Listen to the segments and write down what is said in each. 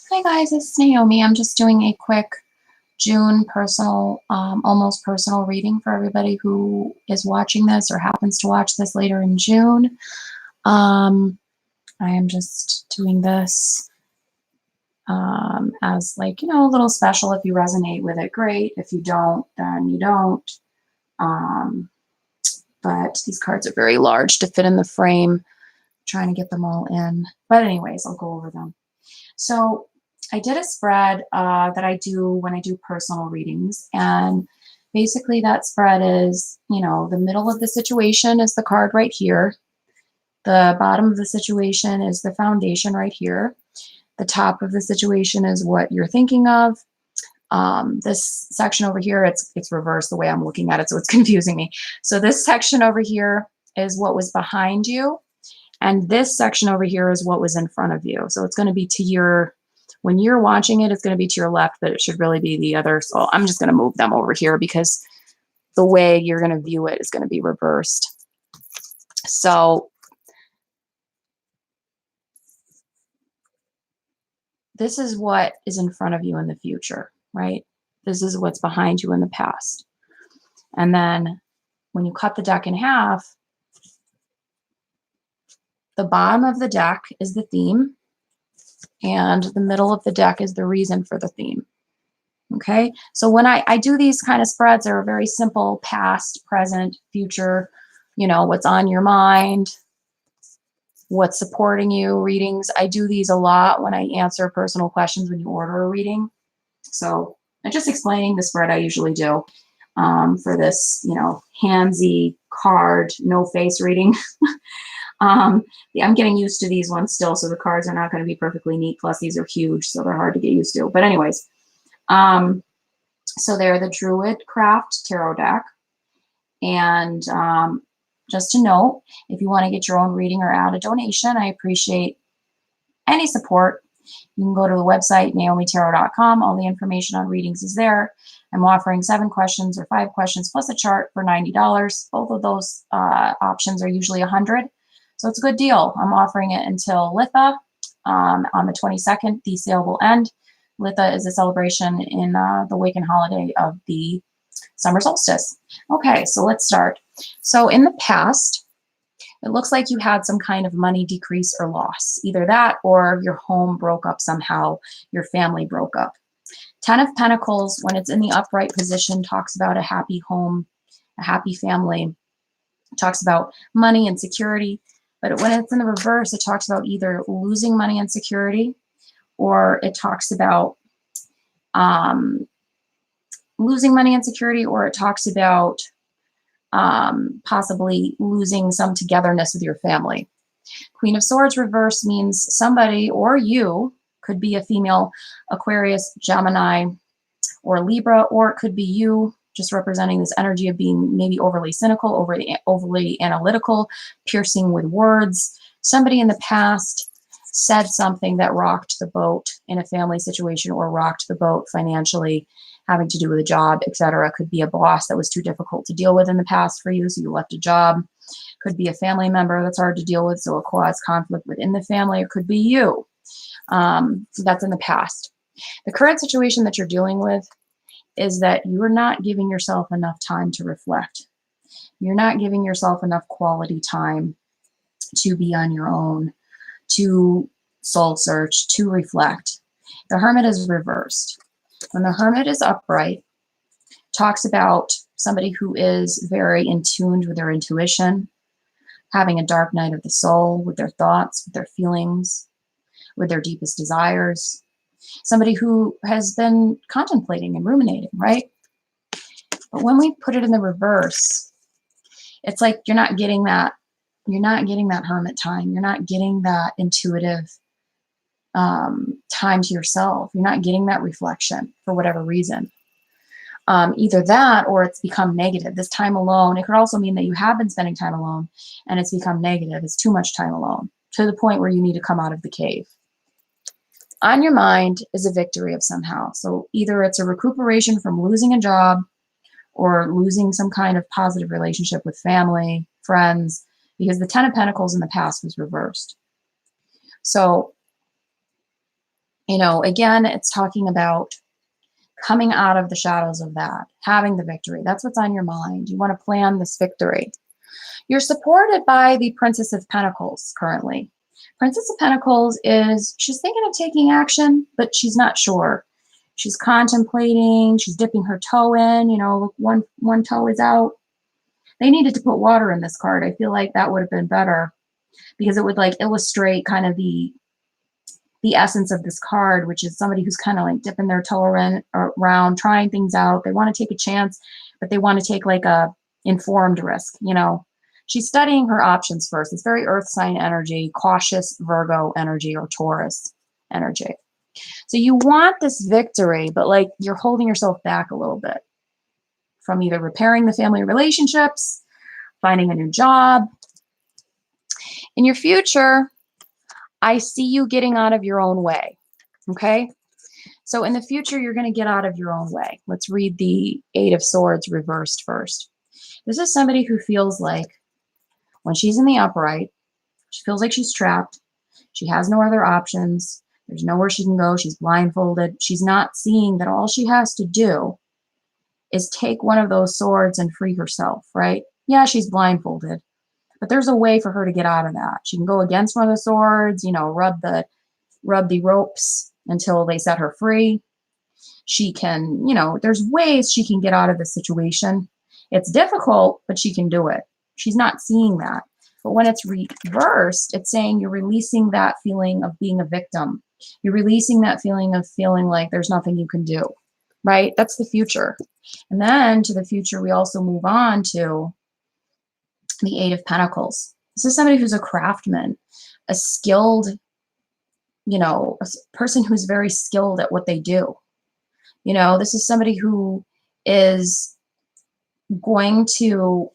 Hi guys, it's Naomi. I'm just doing a quick June personal, almost personal reading for everybody who is watching this or happens to watch this later in June. I am just doing this as like, a little special. If you resonate with it, great. If you don't, then you don't. But these cards are very large to fit in the frame. I'm trying to get them all in. But anyways, I'll go over them. So I did a spread that I do when I do personal readings. And basically that spread is, the middle of the situation is the card right here. The bottom of the situation is the foundation right here. The top of the situation is what you're thinking of. This section over here, it's reversed the way I'm looking at it, so it's confusing me. So this section over here is what was behind you. And this section over here is what was in front of you. So it's going to be to your, when you're watching it, it's going to be to your left, but it should really be the other. So I'm just going to move them over here because the way you're going to view it is going to be reversed. So this is what is in front of you in the future, right? This is what's behind you in the past. And then when you cut the deck in half, the bottom of the deck is the theme, and the middle of the deck is the reason for the theme. Okay, so when I do these kind of spreads, they're very simple: past, present, future, what's on your mind, what's supporting you readings. I do these a lot when I answer personal questions when you order a reading. So I'm just explaining the spread I usually do for this, handsy card, no face reading. I'm getting used to these ones still, so the cards are not going to be perfectly neat. Plus, these are huge, so they're hard to get used to. But anyways, so they're the Druid Craft Tarot deck. And just to note, if you want to get your own reading or add a donation, I appreciate any support. You can go to the website, naomitarot.com. All the information on readings is there. I'm offering 7 questions or 5 questions plus a chart for $90. Both of those options are usually $100. So it's a good deal. I'm offering it until Litha on the 22nd. The sale will end. Litha is a celebration in the Wiccan holiday of the summer solstice. Okay, so let's start. So in the past, it looks like you had some kind of money decrease or loss. Either that or your home broke up somehow, your family broke up. 10 of Pentacles, when it's in the upright position, talks about a happy home, a happy family. It talks about money and security. But when it's in the reverse, it talks about either losing money and security, or it talks about losing money and security, or it talks about possibly losing some togetherness with your family. Queen of Swords reverse means somebody or you could be a female, Aquarius, Gemini, or Libra, or it could be you just representing this energy of being maybe overly cynical, overly analytical, piercing with words. Somebody in the past said something that rocked the boat in a family situation or rocked the boat financially, having to do with a job, etc. Could be a boss that was too difficult to deal with in the past for you, so you left a job. Could be a family member that's hard to deal with, so it caused conflict within the family. It could be you. So that's in the past. The current situation that you're dealing with is that you're not giving yourself enough time to reflect. You're not giving yourself enough quality time to be on your own, to soul search, to reflect. The Hermit is reversed. When the Hermit is upright, talks about somebody who is very in tune with their intuition, having a dark night of the soul with their thoughts, with their feelings, with their deepest desires. Somebody who has been contemplating and ruminating, right? But when we put it in the reverse, it's like you're not getting that hermit time. You're not getting that intuitive time to yourself. You're not getting that reflection for whatever reason. Either that or it's become negative. This time alone, it could also mean that you have been spending time alone and it's become negative. It's too much time alone to the point where you need to come out of the cave. On your mind is a victory of somehow. So either it's a recuperation from losing a job or losing some kind of positive relationship with family, friends, because the 10 of Pentacles in the past was reversed. So You know, again, it's talking about coming out of the shadows of that, having the victory. That's what's on your mind. You want to plan this victory. You're supported by the Princess of Pentacles currently. Princess of Pentacles she's thinking of taking action, but she's not sure. She's contemplating, she's dipping her toe in, you know, look, one toe is out. They needed to put water in this card. I feel like that would have been better because it would like illustrate kind of the essence of this card, which is somebody who's kind of like dipping their toe around, trying things out. They want to take a chance, but they want to take like a informed risk, you know. She's studying her options first. It's very earth sign energy, cautious Virgo energy or Taurus energy. So you want this victory, but like you're holding yourself back a little bit from either repairing the family relationships, finding a new job. In your future, I see you getting out of your own way, okay? So in the future, you're going to get out of your own way. Let's read the Eight of Swords reversed first. This is somebody who feels like when she's in the upright, she feels like she's trapped. She has no other options. There's nowhere she can go. She's blindfolded. She's not seeing that all she has to do is take one of those swords and free herself, right? Yeah, she's blindfolded, but there's a way for her to get out of that. She can go against one of the swords, you know, rub the ropes until they set her free. She can, you know, there's ways she can get out of the situation. It's difficult, but she can do it. She's not seeing that. But when it's reversed, it's saying you're releasing that feeling of being a victim. You're releasing that feeling of feeling like there's nothing you can do, right? That's the future. And then to the future, we also move on to the Eight of Pentacles. This is somebody who's a craftsman, a skilled, you know, a person who's very skilled at what they do. You know, this is somebody who is going to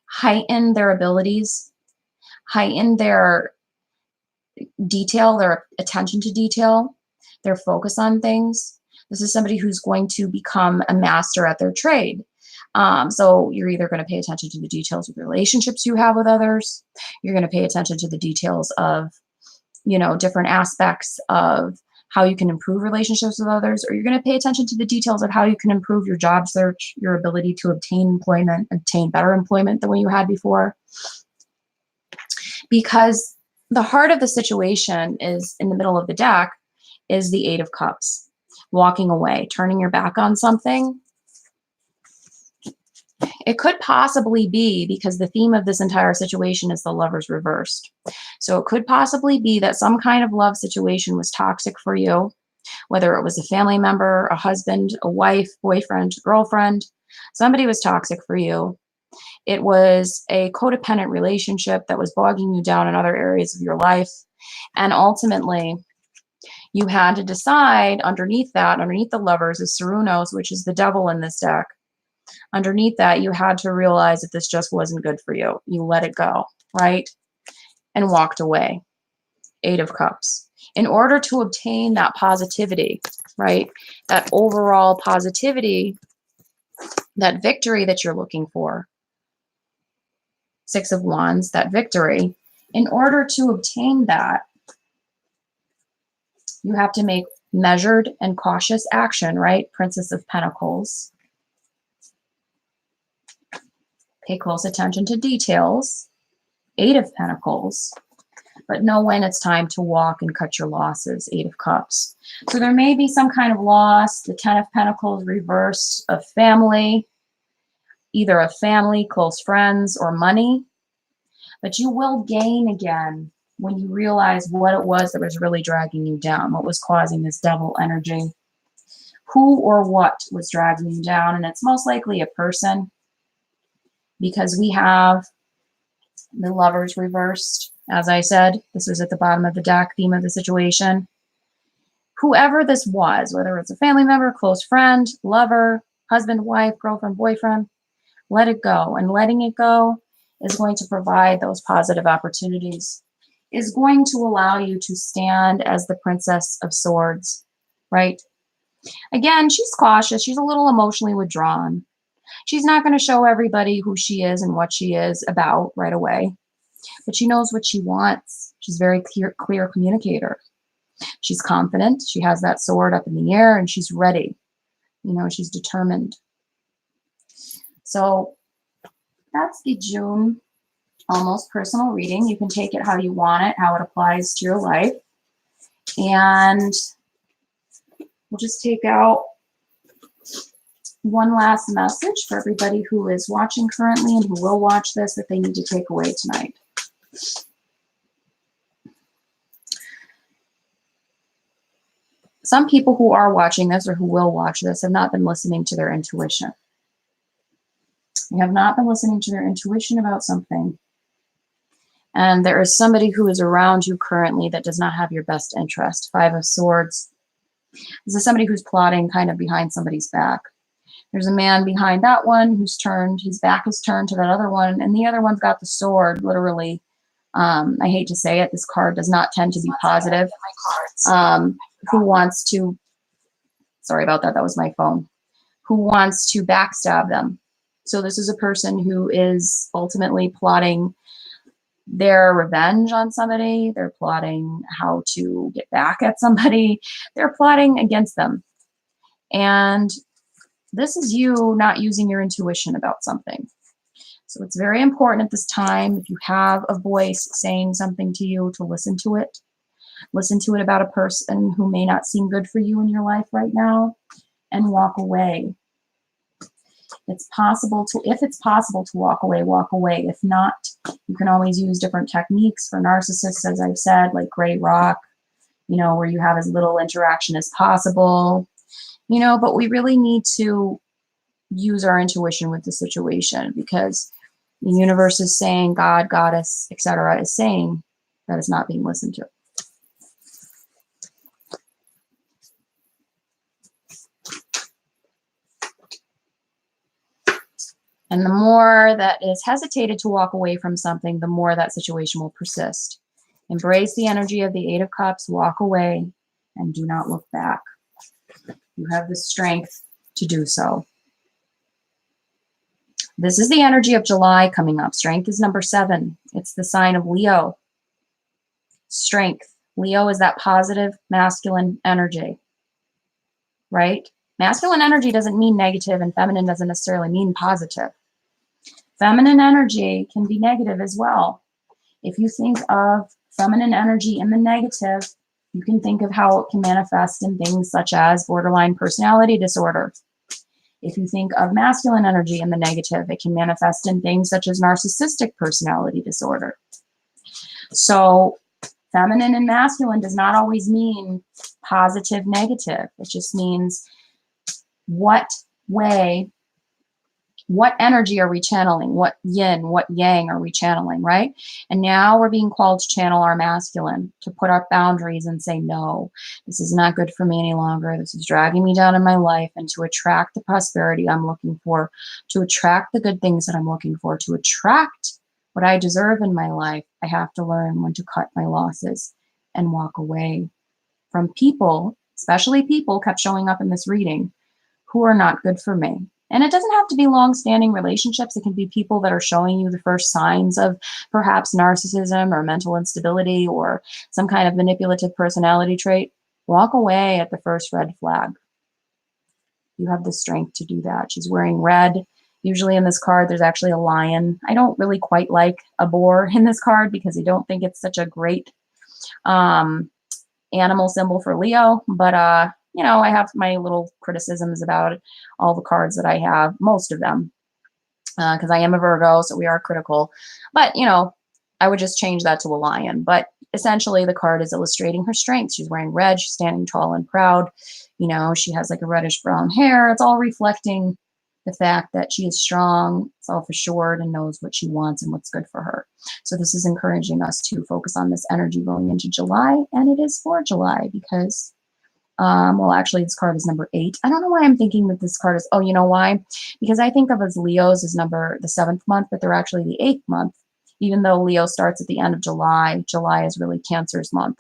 heighten their abilities, heighten their detail, their attention to detail, their focus on things. This is somebody who's going to become a master at their trade. So you're either going to pay attention to the details of the relationships you have with others. You're going to pay attention to the details of, you know, different aspects of how you can improve relationships with others, or you're going to pay attention to the details of how you can improve your job search, your ability to obtain employment, obtain better employment than what you had before. Because the heart of the situation is in the middle of the deck is the Eight of Cups. Walking away, turning your back on something. It could possibly be because the theme of this entire situation is the Lovers reversed. So it could possibly be that some kind of love situation was toxic for you, whether it was a family member, a husband, a wife, boyfriend, girlfriend. Somebody was toxic for you. It was a codependent relationship that was bogging you down in other areas of your life. And ultimately, you had to decide underneath that, underneath the Lovers is Cernunnos, which is the devil in this deck. Underneath that, you had to realize that this just wasn't good for you. You let it go, right? And walked away. Eight of Cups. In order to obtain that positivity, right? That overall positivity, that victory that you're looking for. Six of Wands, that victory. In order to obtain that, you have to make measured and cautious action, right? Princess of Pentacles. Pay close attention to details. Eight of Pentacles. But know when it's time to walk and cut your losses. Eight of Cups. So there may be some kind of loss. The Ten of Pentacles reversed of family. Either a family, close friends, or money. But you will gain again when you realize what it was that was really dragging you down. What was causing this devil energy. Who or what was dragging you down. And it's most likely a person. Because we have the Lovers reversed. As I said, this is at the bottom of the deck, theme of the situation. Whoever this was, whether it's a family member, close friend, lover, husband, wife, girlfriend, boyfriend, let it go. And letting it go is going to provide those positive opportunities, is going to allow you to stand as the Princess of Swords, right? Again, she's cautious. She's a little emotionally withdrawn. She's not going to show everybody who she is and what she is about right away. But she knows what she wants. She's very clear communicator. She's confident. She has that sword up in the air and she's ready. You know, she's determined. So that's the June almost personal reading. You can take it how you want it, how it applies to your life. And we'll just take out one last message for everybody who is watching currently and who will watch this that they need to take away tonight. Some people who are watching this or who will watch this have not been listening to their intuition. They have not been listening to their intuition about something. And there is somebody who is around you currently that does not have your best interest. Five of Swords. This is somebody who's plotting kind of behind somebody's back. There's a man behind that one who's turned, his back is turned to that other one, and the other one's got the sword, literally. I hate to say it, this card does not tend to be positive. Who wants to, sorry about that, that was my phone. Who wants to backstab them. So this is a person who is ultimately plotting their revenge on somebody. They're plotting how to get back at somebody. They're plotting against them. And this is you not using your intuition about something. So it's very important at this time, if you have a voice saying something to you, to listen to it. Listen to it about a person who may not seem good for you in your life right now, and walk away. It's possible to, if it's possible to walk away, walk away. If not, you can always use different techniques for narcissists, as I've said, like gray rock, you know, where you have as little interaction as possible, you know, but we really need to use our intuition with the situation, because the universe is saying, God, Goddess, etc., is saying that it's not being listened to. And the more that is hesitated to walk away from something, the more that situation will persist. Embrace the energy of the Eight of Cups, walk away, and do not look back. You have the strength to do so. This is the energy of July coming up. Strength is number 7. It's the sign of Leo. Strength. Leo is that positive masculine energy, right? Masculine energy doesn't mean negative, and feminine doesn't necessarily mean positive. Feminine energy can be negative as well. If you think of feminine energy in the negative, you can think of how it can manifest in things such as borderline personality disorder. If you think of masculine energy in the negative, it can manifest in things such as narcissistic personality disorder. So feminine and masculine does not always mean positive, negative. It just means what way, what energy are we channeling? What yin, what yang are we channeling, right? And now we're being called to channel our masculine, to put up boundaries and say, no, this is not good for me any longer. This is dragging me down in my life, and to attract the prosperity I'm looking for, to attract the good things that I'm looking for, to attract what I deserve in my life, I have to learn when to cut my losses and walk away from people, especially people kept showing up in this reading, who are not good for me. And it doesn't have to be long-standing relationships. It can be people that are showing you the first signs of perhaps narcissism or mental instability or some kind of manipulative personality trait. Walk away at the first red flag. You have the strength to do that. She's wearing red. Usually in this card, there's actually a lion. I don't really quite like a boar in this card because I don't think it's such a great animal symbol for Leo, but you know, I have my little criticisms about all the cards that I have, most of them, because I am a Virgo, so we are critical. But, you know, I would just change that to a lion. But essentially, the card is illustrating her strength. She's wearing red. She's standing tall and proud. You know, she has like a reddish brown hair. It's all reflecting the fact that she is strong, self-assured, and knows what she wants and what's good for her. So this is encouraging us to focus on this energy going into July, and it is for July because well, actually, this card is number 8. I don't know why I'm thinking that this card is, oh, you know why? Because I think of as Leos as number the 7th month, but they're actually the 8th month. Even though Leo starts at the end of July, July is really Cancer's month.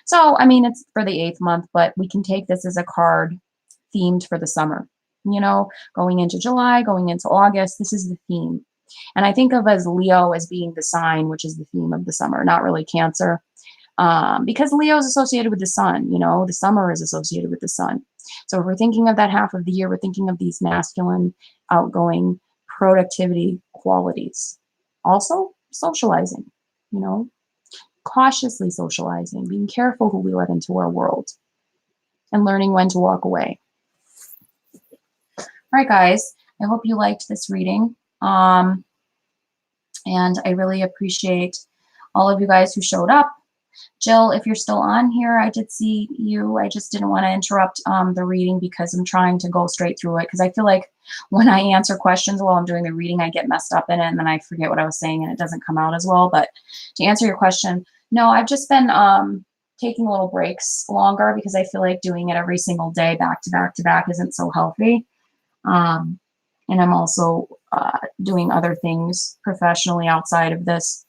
So, I mean, it's for the 8th month, but we can take this as a card themed for the summer. You know, going into July, going into August, this is the theme. And I think of as Leo as being the sign, which is the theme of the summer, not really Cancer. Because Leo is associated with the sun, you know, the summer is associated with the sun. So if we're thinking of that half of the year, we're thinking of these masculine, outgoing, productivity qualities. Also, socializing, you know, cautiously socializing, being careful who we let into our world, and learning when to walk away. All right, guys, I hope you liked this reading. And I really appreciate all of you guys who showed up. Jill, if you're still on here, I did see you. I just didn't want to interrupt the reading because I'm trying to go straight through it, because I feel like when I answer questions while I'm doing the reading, I get messed up in it and then I forget what I was saying and it doesn't come out as well. But to answer your question, no, I've just been taking little breaks longer because I feel like doing it every single day back to back to back isn't so healthy. And I'm also doing other things professionally outside of this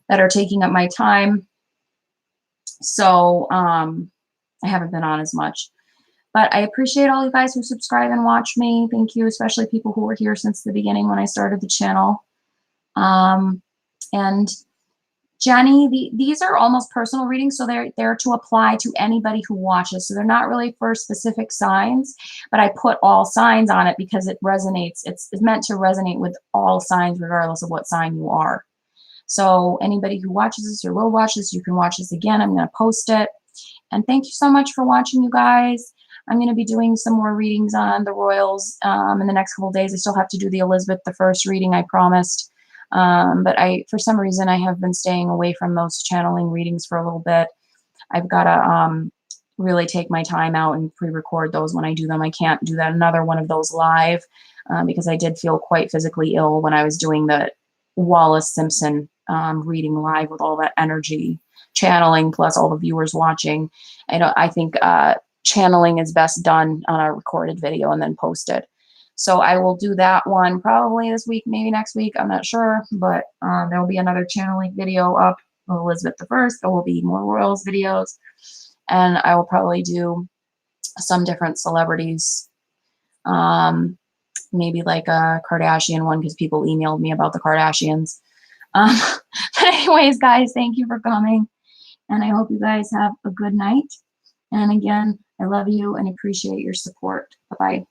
that are taking up my time. So I haven't been on as much. But I appreciate all you guys who subscribe and watch me. Thank you, especially people who were here since the beginning when I started the channel. And Jenny, these are almost personal readings, so they're to apply to anybody who watches. So they're not really for specific signs, but I put all signs on it because it resonates. It's meant to resonate with all signs, regardless of what sign you are. So anybody who watches this or will watch this, you can watch this again. I'm going to post it. And thank you so much for watching, you guys. I'm going to be doing some more readings on the royals in the next couple of days. I still have to do the Elizabeth I reading I promised. But for some reason, I have been staying away from those channeling readings for a little bit. I've got to really take my time out and pre-record those when I do them. I can't do another one of those live because I did feel quite physically ill when I was doing the Wallace Simpson reading live with all that energy channeling plus all the viewers watching. I think channeling is best done on a recorded video and then posted. So I will do that one probably this week, maybe next week. I'm not sure, but there will be another channeling video up of Elizabeth I. There will be more royals videos, and I will probably do some different celebrities. Maybe like a Kardashian one because people emailed me about the Kardashians. But anyways, guys, thank you for coming. And I hope you guys have a good night. And again, I love you and appreciate your support. Bye-bye.